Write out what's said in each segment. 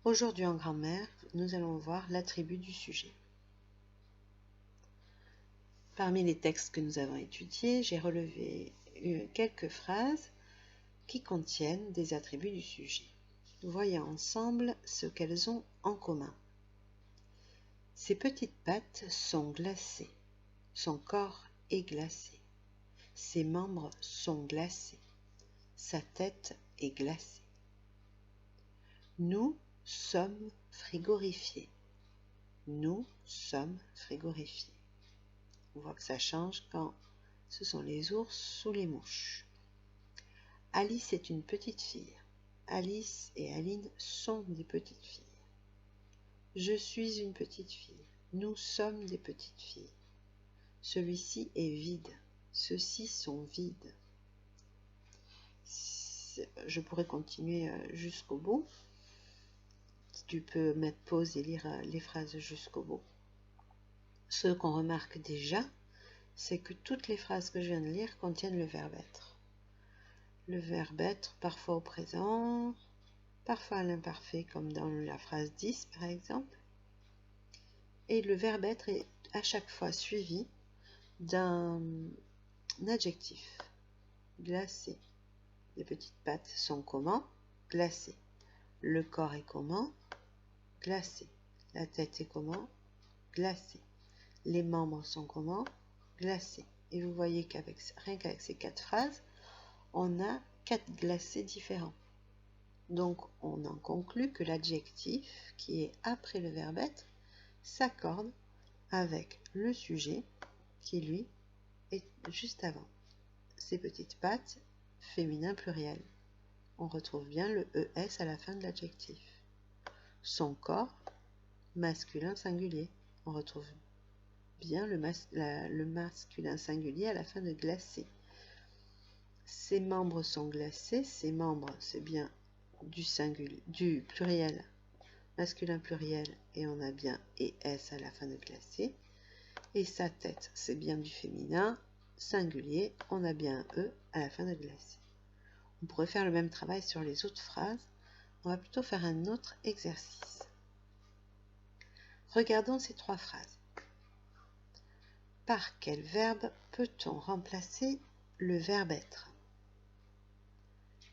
Aujourd'hui en grammaire, nous allons voir l'attribut du sujet. Parmi les textes que nous avons étudiés, j'ai relevé quelques phrases qui contiennent des attributs du sujet. Voyons ensemble ce qu'elles ont en commun. Ses petites pattes sont glacées. Son corps est glacé. Ses membres sont glacés. Sa tête est glacée. Nous sommes frigorifiés. Nous sommes frigorifiés. On voit que ça change quand ce sont les ours ou les mouches. Alice est une petite fille. Alice et Aline sont des petites filles. Je suis une petite fille. Nous sommes des petites filles. Celui-ci est vide. Ceux-ci sont vides. Je pourrais continuer jusqu'au bout. Tu peux mettre pause et lire les phrases jusqu'au bout. Ce qu'on remarque déjà, c'est que toutes les phrases que je viens de lire contiennent le verbe être. Le verbe être, parfois au présent, parfois à l'imparfait, comme dans la phrase 10 par exemple. Et le verbe être est à chaque fois suivi d'un adjectif. Glacé. Les petites pattes sont comment? Glacées. Le corps est comment? Glacé. La tête est comment? Glacée. Les membres sont comment? Glacés. Et vous voyez rien qu'avec ces 4 phrases, on a 4 glacés différents. Donc, on en conclut que l'adjectif qui est après le verbe être s'accorde avec le sujet qui, lui, est juste avant. Ces petites pattes, féminin pluriel. On retrouve bien le ES à la fin de l'adjectif. Son corps, masculin singulier. On retrouve bien le masculin singulier à la fin de glacé. Ses membres sont glacés. Ses membres, c'est bien du pluriel, masculin pluriel, et on a bien ES à la fin de glacé. Et sa tête, c'est bien du féminin singulier, on a bien un E à la fin de glacé. On pourrait faire le même travail sur les autres phrases. On va plutôt faire un autre exercice. Regardons ces 3 phrases. Par quel verbe peut-on remplacer le verbe être?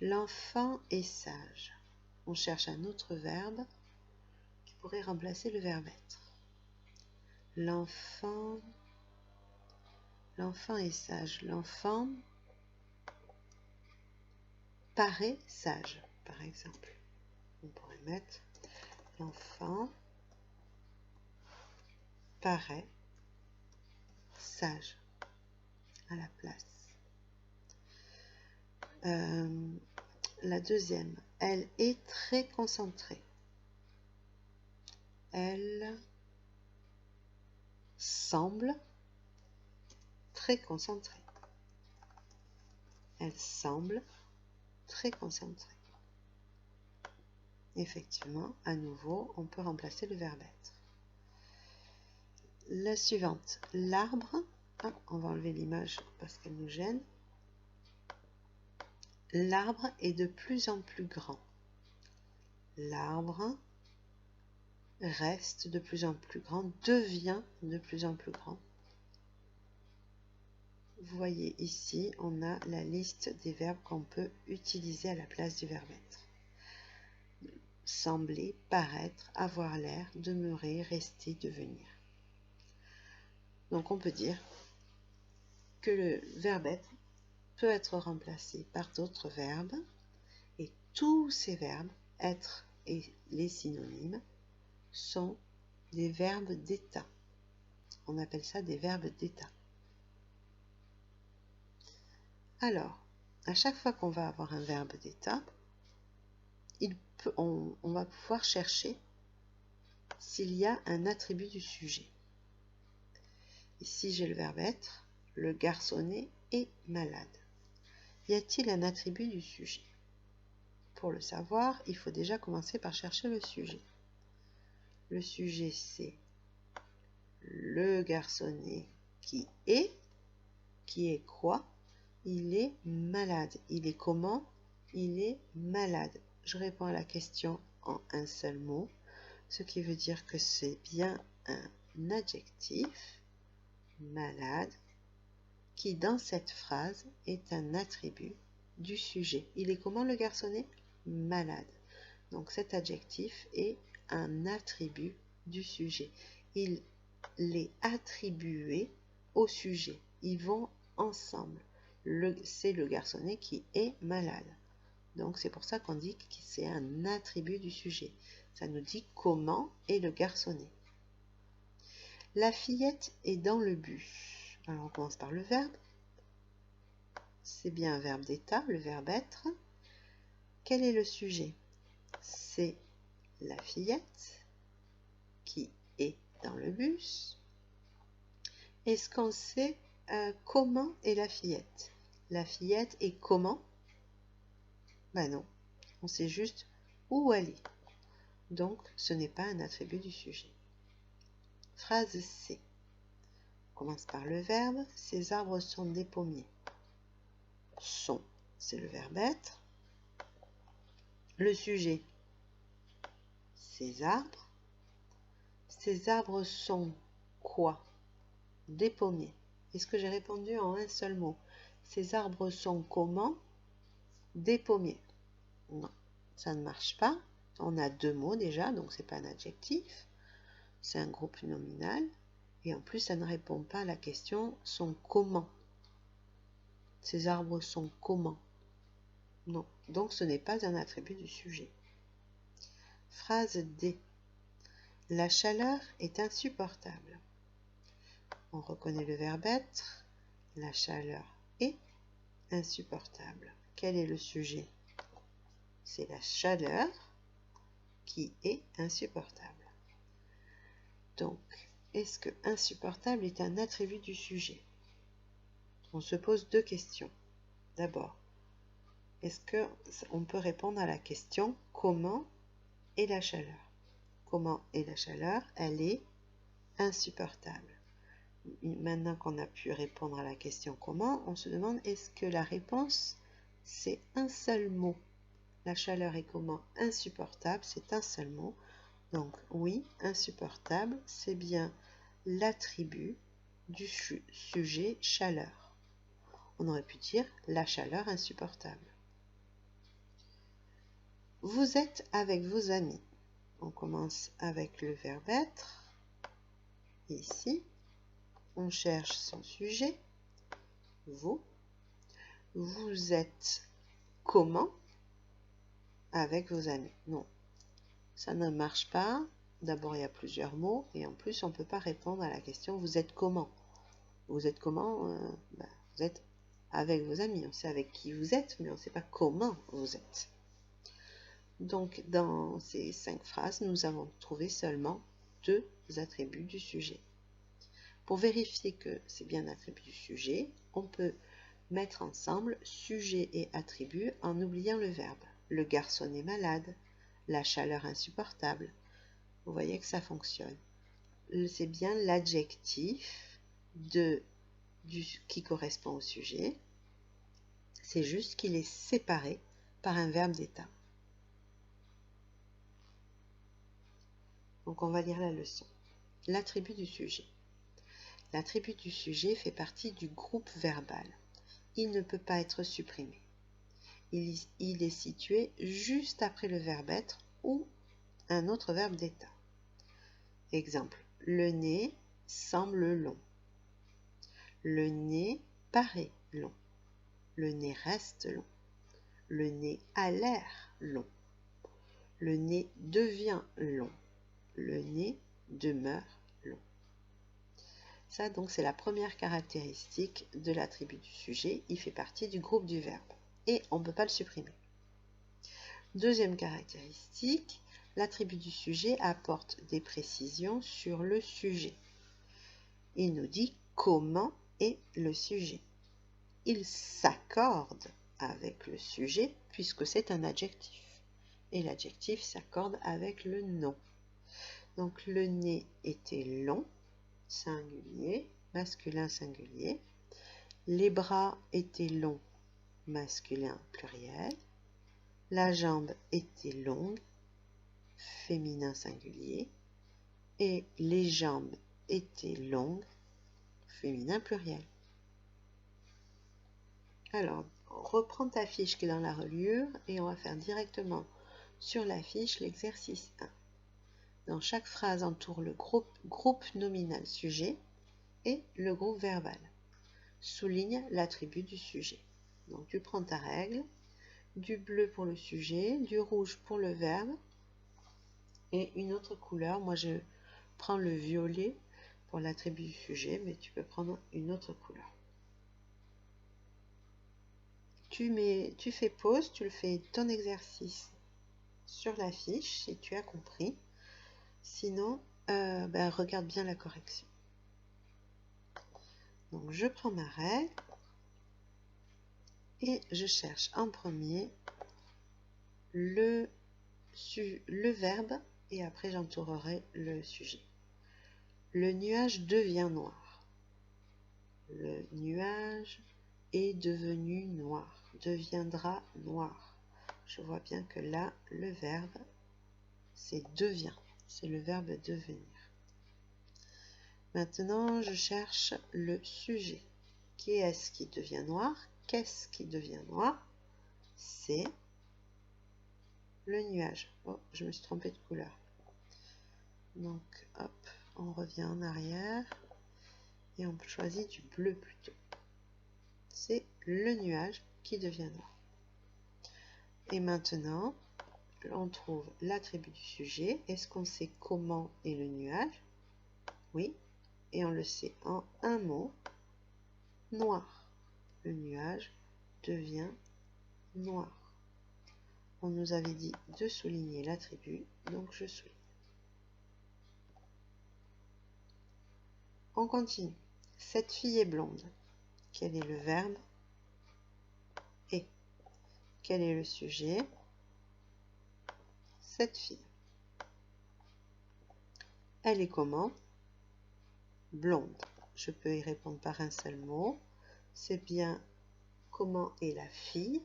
L'enfant est sage. On cherche un autre verbe qui pourrait remplacer le verbe être. L'enfant est sage. L'enfant paraît sage, par exemple. On pourrait mettre l'enfant paraît sage à la place. La deuxième, elle est très concentrée. Elle semble très concentrée. Elle semble très concentrée. Effectivement, à nouveau, on peut remplacer le verbe être. La suivante, l'arbre. On va enlever l'image parce qu'elle nous gêne. L'arbre est de plus en plus grand. L'arbre reste de plus en plus grand, devient de plus en plus grand. Vous voyez ici, on a la liste des verbes qu'on peut utiliser à la place du verbe être. Sembler, paraître, avoir l'air, demeurer, rester, devenir. Donc on peut dire que le verbe être peut être remplacé par d'autres verbes, et tous ces verbes, être et les synonymes, sont des verbes d'état. On appelle ça des verbes d'état. Alors, à chaque fois qu'on va avoir un verbe d'état, on va pouvoir chercher s'il y a un attribut du sujet. Ici, j'ai le verbe être, le garçonnet est malade. Y a-t-il un attribut du sujet? Pour le savoir, il faut déjà commencer par chercher le sujet. Le sujet, c'est le garçonnet qui est quoi? Il est malade. Il est comment? Il est malade. Je réponds à la question en un seul mot, ce qui veut dire que c'est bien un adjectif, malade, qui dans cette phrase est un attribut du sujet. Il est comment le garçonnet? Malade. Donc cet adjectif est un attribut du sujet. Il est attribué au sujet. Ils vont ensemble. C'est le garçonnet qui est malade. Donc c'est pour ça qu'on dit que c'est un attribut du sujet. Ça nous dit comment est le garçonnet. La fillette est dans le bus. Alors on commence par le verbe. C'est bien un verbe d'état, le verbe être. Quel est le sujet? C'est la fillette qui est dans le bus. Est-ce qu'on sait comment est la fillette? La fillette est comment? Ben non, on sait juste où elle est. Donc, ce n'est pas un attribut du sujet. Phrase C. On commence par le verbe. Ces arbres sont des pommiers. Sont, c'est le verbe être. Le sujet, ces arbres. Ces arbres sont quoi? Des pommiers. Est-ce que j'ai répondu en un seul mot? Ces arbres sont comment? Des pommiers. Non, ça ne marche pas. On a deux mots déjà, donc c'est pas un adjectif. C'est un groupe nominal. Et en plus, ça ne répond pas à la question sont comment? Ces arbres sont comment? Non, donc ce n'est pas un attribut du sujet. Phrase D. La chaleur est insupportable. On reconnaît le verbe être. La chaleur est insupportable. Quel est le sujet? C'est la chaleur qui est insupportable. Donc, est-ce que insupportable est un attribut du sujet? On se pose deux questions. D'abord, est-ce qu'on peut répondre à la question comment est la chaleur? Comment est la chaleur? Elle est insupportable. Maintenant qu'on a pu répondre à la question comment, on se demande est-ce que la réponse c'est un seul mot? La chaleur est comment? Insupportable, c'est un seul mot. Donc oui, insupportable, c'est bien l'attribut du sujet chaleur. On aurait pu dire la chaleur insupportable. Vous êtes avec vos amis. On commence avec le verbe être. Ici, on cherche son sujet. Vous. Vous êtes comment avec vos amis? Non, ça ne marche pas. D'abord, il y a plusieurs mots et en plus, on ne peut pas répondre à la question vous êtes comment? Vous êtes comment? Vous êtes avec vos amis. On sait avec qui vous êtes, mais on ne sait pas comment vous êtes. Donc, dans ces 5 phrases, nous avons trouvé seulement 2 attributs du sujet. Pour vérifier que c'est bien un attribut du sujet, on peut mettre ensemble sujet et attribut en oubliant le verbe. Le garçon est malade, la chaleur insupportable. Vous voyez que ça fonctionne. C'est bien l'adjectif qui correspond au sujet. C'est juste qu'il est séparé par un verbe d'état. Donc on va lire la leçon. L'attribut du sujet. L'attribut du sujet fait partie du groupe verbal. Il ne peut pas être supprimé. Il est situé juste après le verbe être ou un autre verbe d'état. Exemple, le nez semble long. Le nez paraît long. Le nez reste long. Le nez a l'air long. Le nez devient long. Le nez demeure long. Ça, donc, c'est la première caractéristique de l'attribut du sujet. Il fait partie du groupe du verbe. Et on ne peut pas le supprimer. Deuxième caractéristique, l'attribut du sujet apporte des précisions sur le sujet. Il nous dit comment est le sujet. Il s'accorde avec le sujet puisque c'est un adjectif. Et l'adjectif s'accorde avec le nom. Donc le nez était long, singulier, masculin singulier. Les bras étaient longs, masculin pluriel. La jambe était longue, féminin singulier, et les jambes étaient longues, féminin pluriel. Alors, reprends ta fiche qui est dans la reliure et on va faire directement sur la fiche l'exercice 1. Dans chaque phrase, entoure le groupe nominal sujet et le groupe verbal. Souligne l'attribut du sujet. Donc, tu prends ta règle, du bleu pour le sujet, du rouge pour le verbe et une autre couleur. Moi, je prends le violet pour l'attribut du sujet, mais tu peux prendre une autre couleur. Tu fais pause, tu le fais ton exercice sur la fiche si tu as compris. Sinon, regarde bien la correction. Donc, je prends ma règle et je cherche en premier le verbe et après j'entourerai le sujet. Le nuage devient noir. Le nuage est devenu noir, deviendra noir. Je vois bien que là, le verbe, c'est devient. C'est le verbe devenir. Maintenant, je cherche le sujet. Qui est-ce qui devient noir? Qu'est-ce qui devient noir? C'est le nuage. Oh, je me suis trompée de couleur. Donc, hop, on revient en arrière et on choisit du bleu plutôt. C'est le nuage qui devient noir. Et maintenant, on trouve l'attribut du sujet. Est-ce qu'on sait comment est le nuage? Oui. Et on le sait en un mot, noir. Le nuage devient noir. On nous avait dit de souligner l'attribut, donc je souligne. On continue. Cette fille est blonde. Quel est le verbe? Et. Quel est le sujet? Cette fille. Elle est comment? Blonde. Je peux y répondre par un seul mot. C'est bien comment est la fille?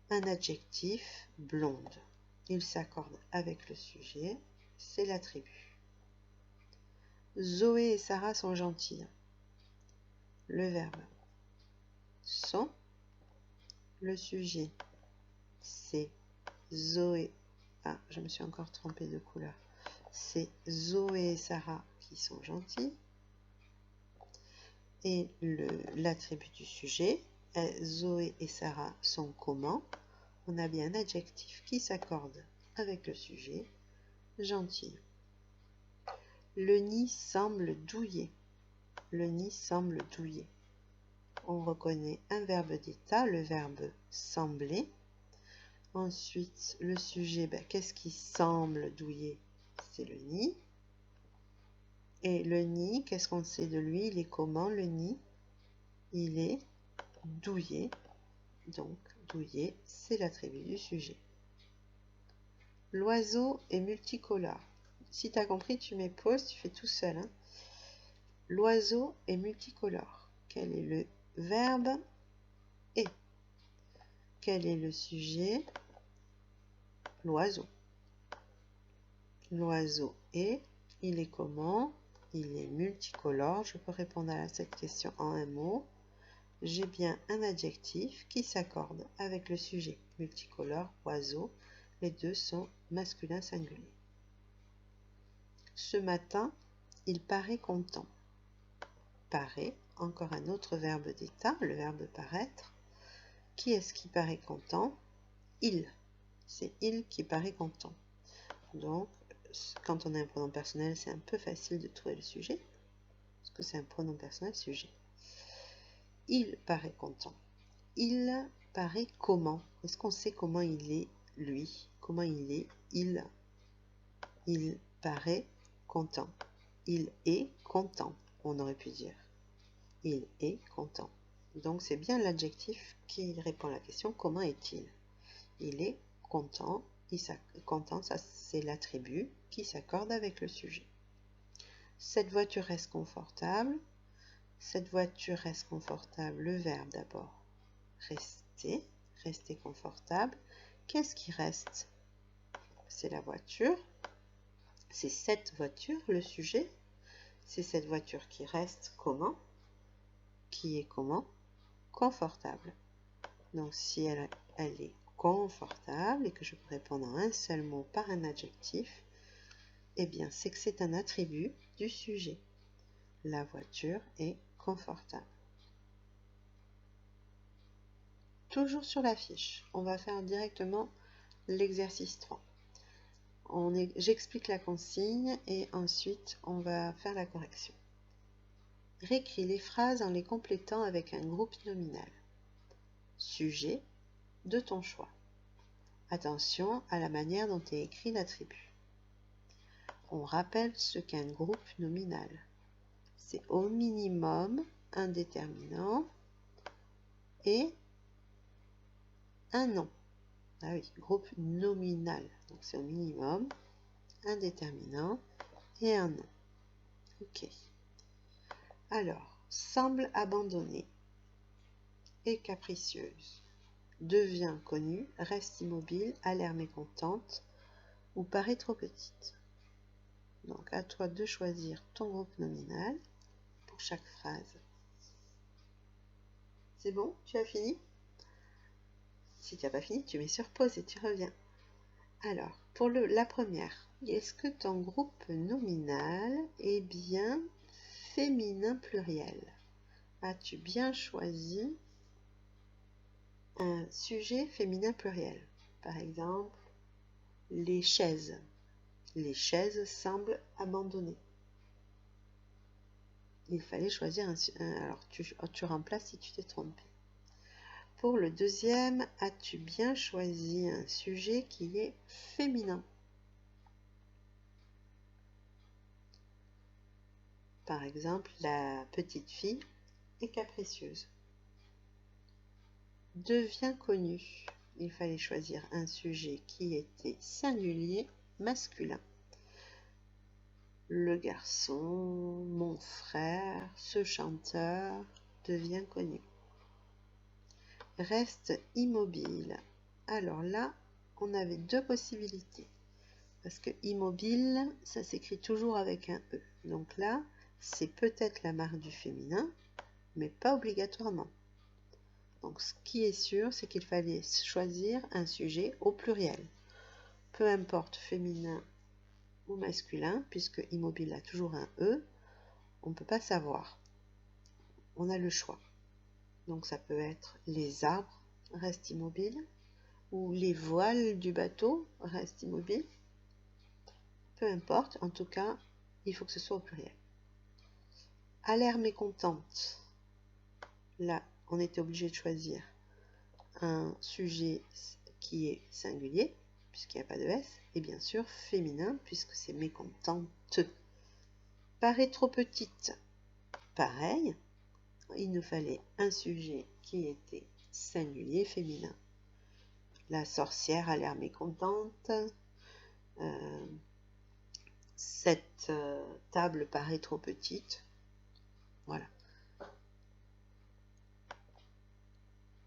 Un adjectif, blonde. Il s'accorde avec le sujet, c'est l'attribut. Zoé et Sarah sont gentilles. Le verbe sont. Le sujet, c'est Zoé. Ah, je me suis encore trompée de couleur. C'est Zoé et Sarah qui sont gentilles. Et l'attribut du sujet, Zoé et Sarah sont comment? On a bien un adjectif qui s'accorde avec le sujet, gentil. Le nid semble douillet. Le nid semble douillet. On reconnaît un verbe d'état, le verbe sembler. Ensuite, le sujet, qu'est-ce qui semble douillet? C'est le nid. Et le nid, qu'est-ce qu'on sait de lui? Il est comment le nid? Il est douillet. Donc, douillet, c'est l'attribut du sujet. L'oiseau est multicolore. Si tu as compris, tu mets pause, tu fais tout seul. Hein. L'oiseau est multicolore. Quel est le verbe? Et. Quel est le sujet? L'oiseau. L'oiseau est. Il est comment? Il est multicolore. Je peux répondre à cette question en un mot. J'ai bien un adjectif qui s'accorde avec le sujet. Multicolore, oiseau. Les deux sont masculins singuliers. Ce matin, il paraît content. Paraît, encore un autre verbe d'état, le verbe paraître. Qui est-ce qui paraît content? Il. C'est il qui paraît content. Donc, quand on a un pronom personnel, c'est un peu facile de trouver le sujet, parce que c'est un pronom personnel sujet. Il paraît content. Il paraît comment? Est-ce qu'on sait comment il est, lui? Comment il est, il? Il paraît content. Il est content, on aurait pu dire. Il est content. Donc, c'est bien l'adjectif qui répond à la question, comment est-il? Il est content. Content, ça c'est l'attribut qui s'accorde avec le sujet. Cette voiture reste confortable. Cette voiture reste confortable. Le verbe d'abord. Rester. Rester confortable. Qu'est-ce qui reste? c'est la voiture. C'est cette voiture, le sujet. C'est cette voiture qui reste comment? Qui est comment? Confortable. Donc, si elle est confortable et que je peux répondre en un seul mot par un adjectif, eh bien, c'est que c'est un attribut du sujet. La voiture est confortable. Toujours sur la fiche, on va faire directement l'exercice 3. J'explique la consigne et ensuite on va faire la correction. Réécris les phrases en les complétant avec un groupe nominal. Sujet de ton choix. Attention à la manière dont est écrit l'attribut. On rappelle ce qu'est un groupe nominal. C'est au minimum un déterminant et un nom. Ah oui, groupe nominal. Donc c'est au minimum un déterminant et un nom. Ok. Alors, semble abandonnée et capricieuse. Devient connue, reste immobile, a l'air mécontente ou paraît trop petite. Donc à toi de choisir ton groupe nominal pour chaque phrase. C'est bon? Tu as fini? Si tu n'as pas fini, tu mets sur pause et tu reviens. Alors, pour la première, est-ce que ton groupe nominal est bien féminin pluriel? As-tu bien choisi un sujet féminin pluriel? Par exemple, les chaises. Les chaises semblent abandonnées. Il fallait choisir alors tu remplaces si tu t'es trompé. Pour le deuxième, as-tu bien choisi un sujet qui est féminin? Par exemple, la petite fille est capricieuse. Devient connu. Il fallait choisir un sujet qui était singulier, masculin. Le garçon, mon frère, ce chanteur devient connu. Reste immobile. Alors là, on avait deux possibilités. Parce que immobile, ça s'écrit toujours avec un E. Donc là, c'est peut-être la marque du féminin, mais pas obligatoirement. Donc ce qui est sûr, c'est qu'il fallait choisir un sujet au pluriel. Peu importe féminin ou masculin, puisque immobile a toujours un E, on ne peut pas savoir. On a le choix. Donc ça peut être les arbres restent immobiles, ou les voiles du bateau restent immobiles. Peu importe, en tout cas, il faut que ce soit au pluriel. A l'air mécontente. Là, on était obligé de choisir un sujet qui est singulier, puisqu'il n'y a pas de S, et bien sûr féminin, puisque c'est mécontente. Paraît trop petite. Pareil, il nous fallait un sujet qui était singulier, féminin. La sorcière a l'air mécontente. Cette table paraît trop petite. Voilà.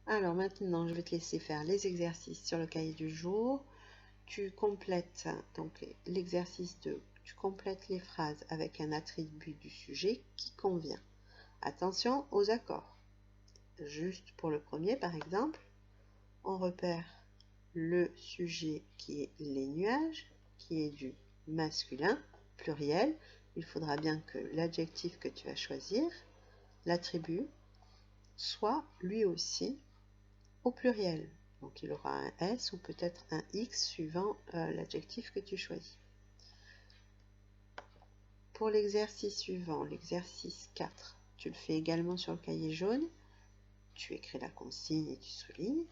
Alors maintenant, je vais te laisser faire les exercices sur le cahier du jour. Tu complètes donc l'exercice 2. Tu complètes les phrases avec un attribut du sujet qui convient. Attention aux accords. Juste pour le premier, par exemple, on repère le sujet qui est les nuages, qui est du masculin, pluriel. Il faudra bien que l'adjectif que tu vas choisir, l'attribut, soit lui aussi au pluriel. Donc il aura un S ou peut-être un X suivant l'adjectif que tu choisis. Pour l'exercice suivant, l'exercice 4, tu le fais également sur le cahier jaune. Tu écris la consigne et tu soulignes.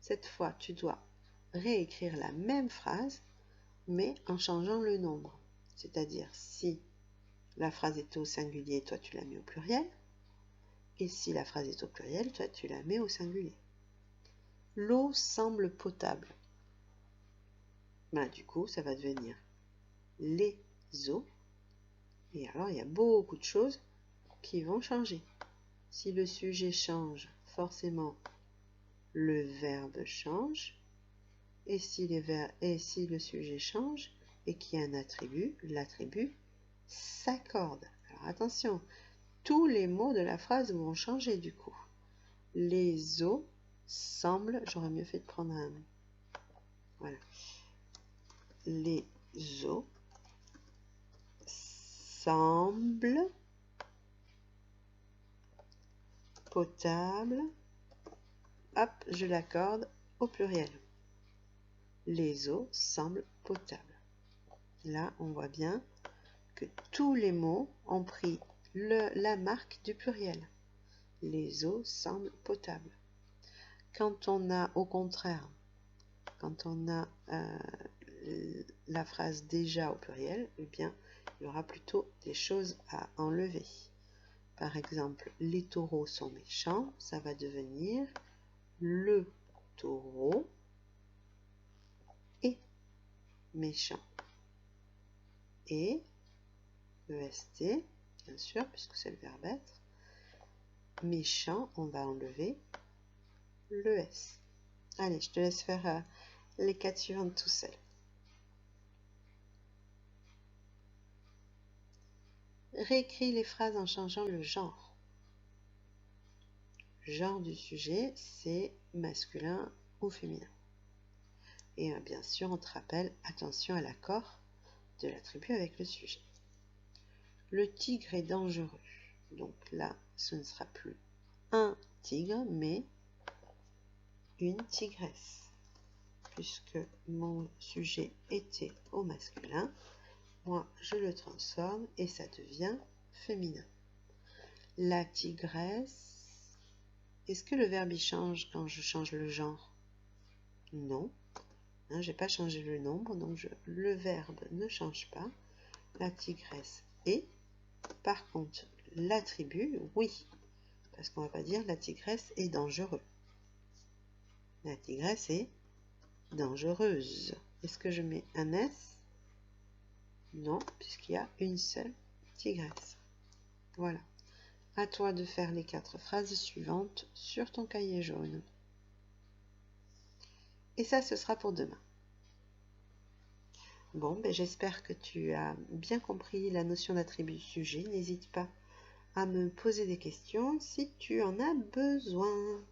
Cette fois, tu dois réécrire la même phrase, mais en changeant le nombre. C'est-à-dire, si la phrase est au singulier, toi tu la mets au pluriel. Et si la phrase est au pluriel, toi tu la mets au singulier. L'eau semble potable. Ben, du coup, ça va devenir les eaux. Et alors, il y a beaucoup de choses qui vont changer. Si le sujet change, forcément, le verbe change. et si le sujet change et qu'il y a un attribut, l'attribut s'accorde. Alors attention, tous les mots de la phrase vont changer du coup. Les eaux semblent, j'aurais mieux fait de prendre un, voilà. Les eaux semblent potables. Hop, je l'accorde au pluriel. Les eaux semblent potables. Là, on voit bien que tous les mots ont pris la marque du pluriel. Les eaux semblent potables. Quand on a, au contraire, quand on a la phrase déjà au pluriel, eh bien, il y aura plutôt des choses à enlever. Par exemple, les taureaux sont méchants, ça va devenir le taureau est méchant. Et, EST, bien sûr, puisque c'est le verbe être. Méchant, on va enlever le S. Allez, je te laisse faire les 4 suivantes tout seul. Réécris les phrases en changeant le genre. Genre du sujet, c'est masculin ou féminin. Et bien sûr, on te rappelle, attention à l'accord de l'attribut avec le sujet. Le tigre est dangereux. Donc là, ce ne sera plus un tigre, mais une tigresse. Puisque mon sujet était au masculin, moi je le transforme et ça devient féminin. La tigresse, est-ce que le verbe y change quand je change le genre? Non, hein, j'ai pas changé le nombre, donc le verbe ne change pas. La tigresse est. Par contre, l'attribut, oui, parce qu'on va pas dire la tigresse est dangereuse. La tigresse est dangereuse. Est-ce que je mets un S? Non, puisqu'il y a une seule tigresse. Voilà. À toi de faire les 4 phrases suivantes sur ton cahier jaune. Et ça, ce sera pour demain. Bon, ben, j'espère que tu as bien compris la notion d'attribut sujet. N'hésite pas à me poser des questions si tu en as besoin.